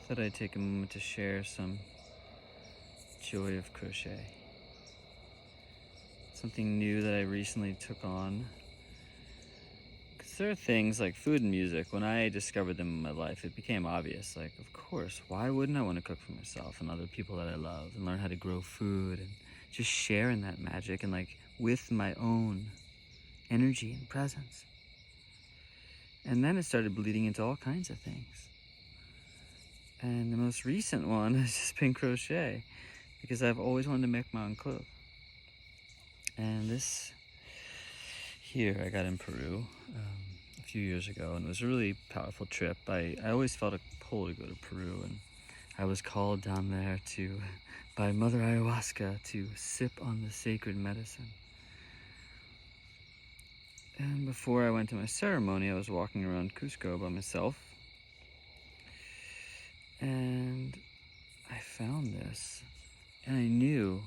Thought I'd take a moment to share some joy of crochet. Something new that I recently took on. Because there are things like food and music, when I discovered them in my life, it became obvious. Like, of course, why wouldn't I want to cook for myself and other people that I love and learn how to grow food and just share in that magic and like with my own energy and presence? And then it started bleeding into all kinds of things. And the most recent one has just been crochet, because I've always wanted to make my own clothes. And this here I got in Peru a few years ago, and it was a really powerful trip. I always felt a pull to go to Peru, and I was called down there by Mother Ayahuasca to sip on the sacred medicine. And before I went to my ceremony, I was walking around Cusco by myself, and I found this, and I knew,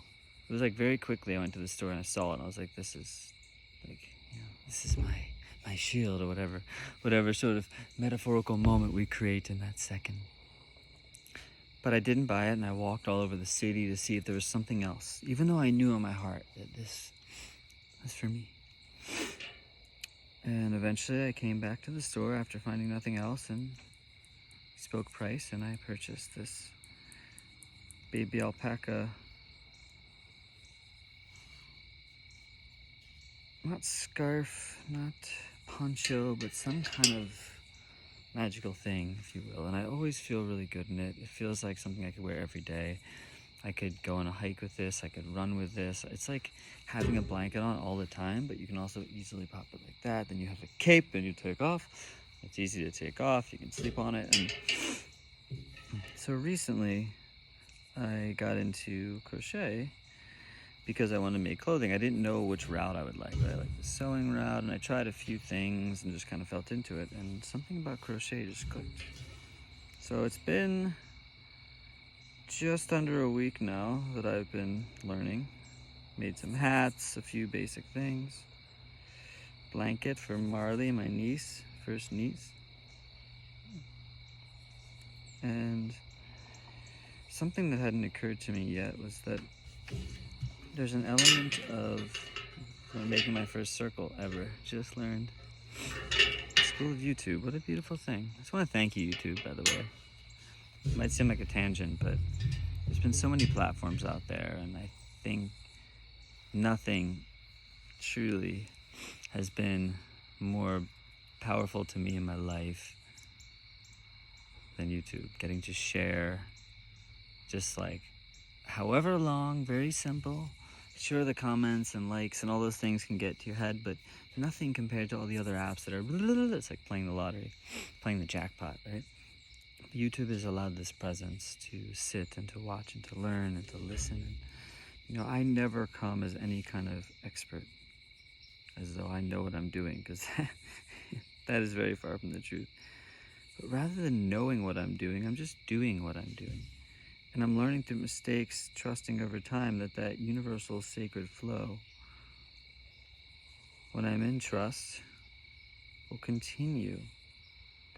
it was like very quickly I went to the store and I saw it, and I was like, this is my shield, or whatever sort of metaphorical moment we create in that second. But I didn't buy it, and I walked all over the city to see if there was something else, even though I knew in my heart that this was for me. And eventually I came back to the store after finding nothing else, and spoke price, and I purchased this baby alpaca, not scarf, not poncho, but some kind of magical thing, if you will. And I always feel really good in it. It feels like something I could wear every day. I could go on a hike with this, I could run with this. It's like having a blanket on all the time, but you can also easily pop it like that. Then you have a cape and you take off. It's easy to take off, you can sleep on it. And so recently I got into crochet because I wanted to make clothing. I didn't know which route I would like, but I liked the sewing route, and I tried a few things and just kind of felt into it, and something about crochet just clicked. So it's been just under a week now that I've been learning. Made some hats, a few basic things. Blanket for Marley, my niece, first niece. And something that hadn't occurred to me yet was that there's an element of making my first circle ever. Just learned. School of YouTube. What a beautiful thing. I just want to thank you, YouTube, by the way. It might seem like a tangent, but there's been so many platforms out there, and I think nothing truly has been more powerful to me in my life than YouTube. Getting to share, just like, however long, very simple. Sure, the comments and likes and all those things can get to your head, but nothing compared to all the other apps that are, it's like playing the lottery, playing the jackpot, right? YouTube has allowed this presence to sit and to watch and to learn and to listen. And, I never come as any kind of expert, as though I know what I'm doing, because that is very far from the truth. But rather than knowing what I'm doing, I'm just doing what I'm doing. And I'm learning through mistakes, trusting over time that universal sacred flow, when I'm in trust, will continue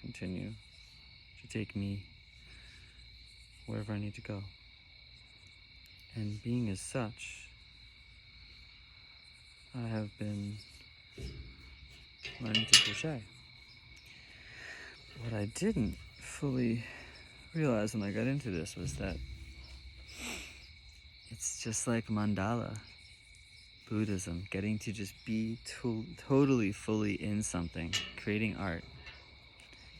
to take me wherever I need to go. And being as such, I have been learning to crochet. What I didn't fully realize when I got into this was that it's just like mandala, Buddhism, getting to just be totally, fully in something, creating art.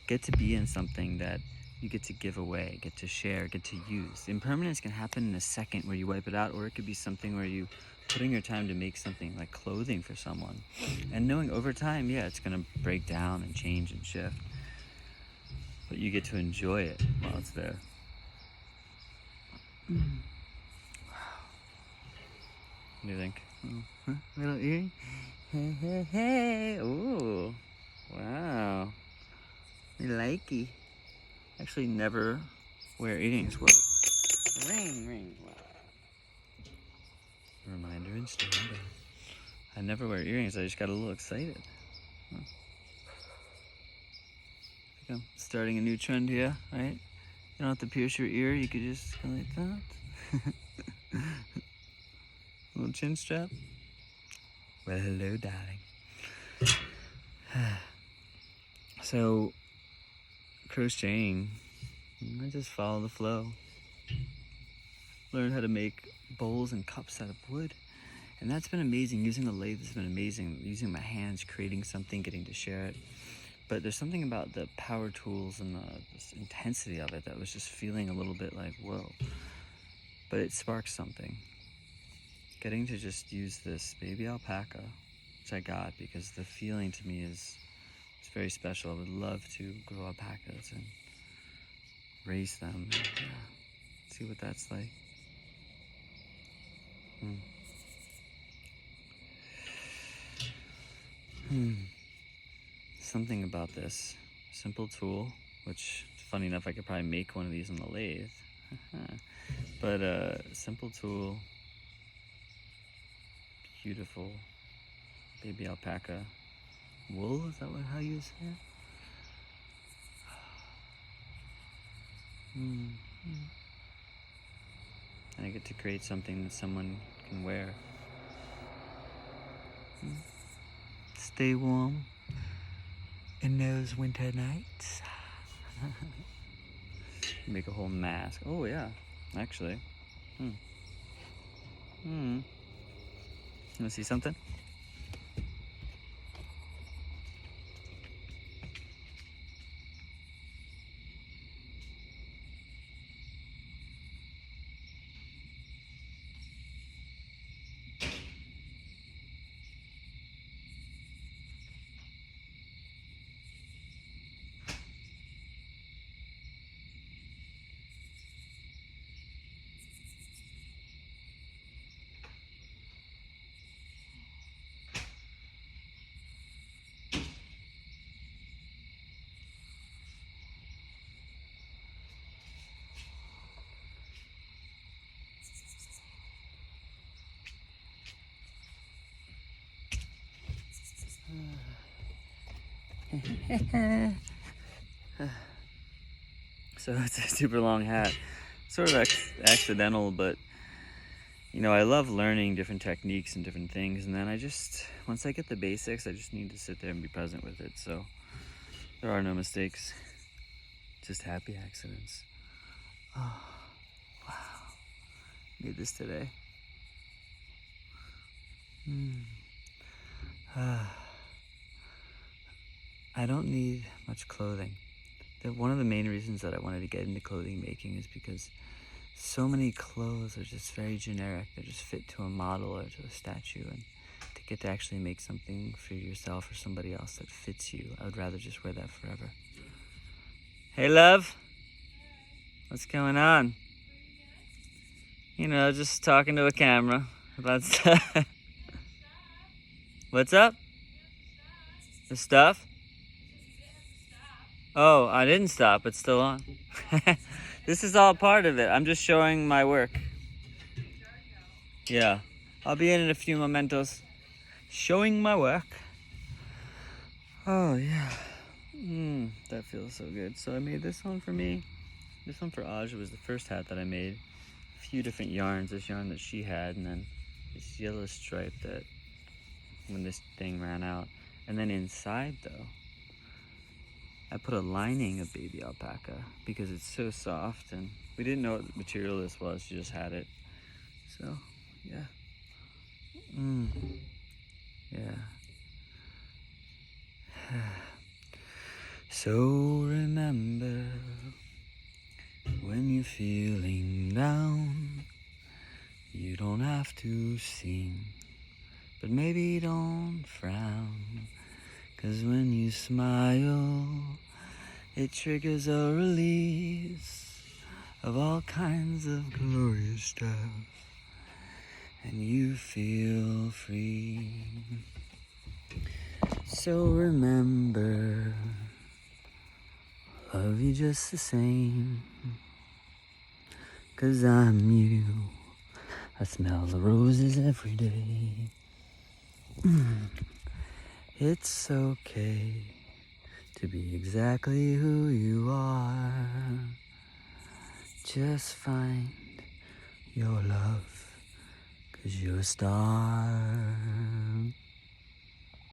Get to be in something that you get to give away, get to share, get to use. Impermanence can happen in a second where you wipe it out, or it could be something where you putting your time to make something like clothing for someone. And knowing over time, yeah, it's gonna break down and change and shift. But you get to enjoy it while it's there. Wow. What do you think? Little earring? Hey, hey, hey. Ooh. Wow. You likey. Actually never wear earrings. Whoa. Ring. Wow. Reminder and stand up. I never wear earrings. I just got a little excited. Huh. I'm starting a new trend here, right? You don't have to pierce your ear, you could just go like that. Little chin strap. Well, hello, darling. So, crocheting, I just follow the flow. Learn how to make bowls and cups out of wood. And that's been amazing. Using the lathe has been amazing. Using my hands, creating something, getting to share it. But there's something about the power tools and this intensity of it that was just feeling a little bit like, whoa. But it sparks something. Getting to just use this baby alpaca, which I got because the feeling to me is it's very special. I would love to grow alpacas and raise them and see what that's like. Something about this simple tool, which, funny enough, I could probably make one of these on the lathe. But simple tool, beautiful baby alpaca wool. Is that how you say it? And I get to create something that someone can wear. Stay warm in those winter nights. Make a whole mask. Oh yeah, actually. You wanna see something? So it's a super long hat. Sort of accidental, but you know, I love learning different techniques and different things, and then once I get the basics, I just need to sit there and be present with it. So there are no mistakes, just happy accidents. Oh, wow. Made this today. I don't need much clothing. One of the main reasons that I wanted to get into clothing making is because so many clothes are just very generic. They just fit to a model or to a statue, and to get to actually make something for yourself or somebody else that fits you, I would rather just wear that forever. Hey, love. What's going on? You know, just talking to a camera about stuff. What's up? The stuff? Oh, I didn't stop. It's still on. This is all part of it. I'm just showing my work. Yeah. I'll be in a few mementos. Showing my work. Oh, yeah. That feels so good. So I made this one for me. This one for Aja was the first hat that I made. A few different yarns. This yarn that she had, and then this yellow stripe that when this thing ran out. And then inside, though, I put a lining of baby alpaca because it's so soft, and we didn't know what material this was. She just had it. So, yeah. Yeah. So remember, when you're feeling down, you don't have to sing, but maybe don't frown, 'cause when you smile, it triggers a release of all kinds of glorious stuff, and you feel free. So remember, love you just the same, 'cause I'm you. I smell the roses every day. It's okay to be exactly who you are. Just find your love, 'cause you're a star.